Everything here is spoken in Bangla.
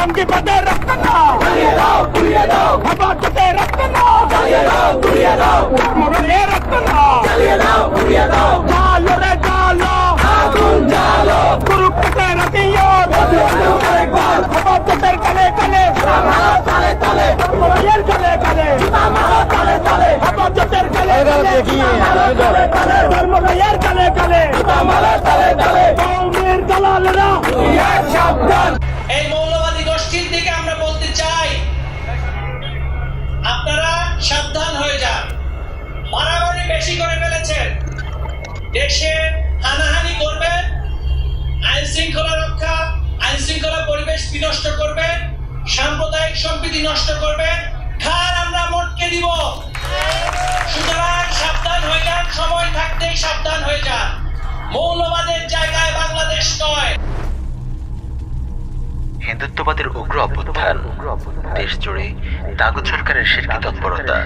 জঙ্গিবাদের রক্ত না হেফাজতে রক্ত না মরণে রক্ত না জালো রে জালো কুরুক্ষেত্রের রতিয়ত হেফাজতের কালে কালে মরণের কালে কালে হেফাজতের কালে কালে মরণের কালে কালে কওমের দালালেরা সাবধান। এই মৌলবাদী গোষ্ঠীর দিকে আমরা বলতে চাই, আপনারা সাবধান হয়ে যান। মারামারি বেশি করে ফেলেছেন, দেশে হানাহানি করবেন, আইন শৃঙ্খলা পরিবেশ বিনষ্ট করবেন, সাম্প্রদায়িক সম্প্রীতি নষ্ট করবেন, খান আমরা মোটকে দিব। সুতরাং সাবধান হয়ে যান, সময় থাকতেই সাবধান হয়ে যান। মৌলবাদের জায়গায় বাংলাদেশ নয়। হিন্দুত্ববাদের উগ্র অভ্যুত্থান, দেশ জুড়ে তাগুত সরকারের শিরকি তৎপরতা।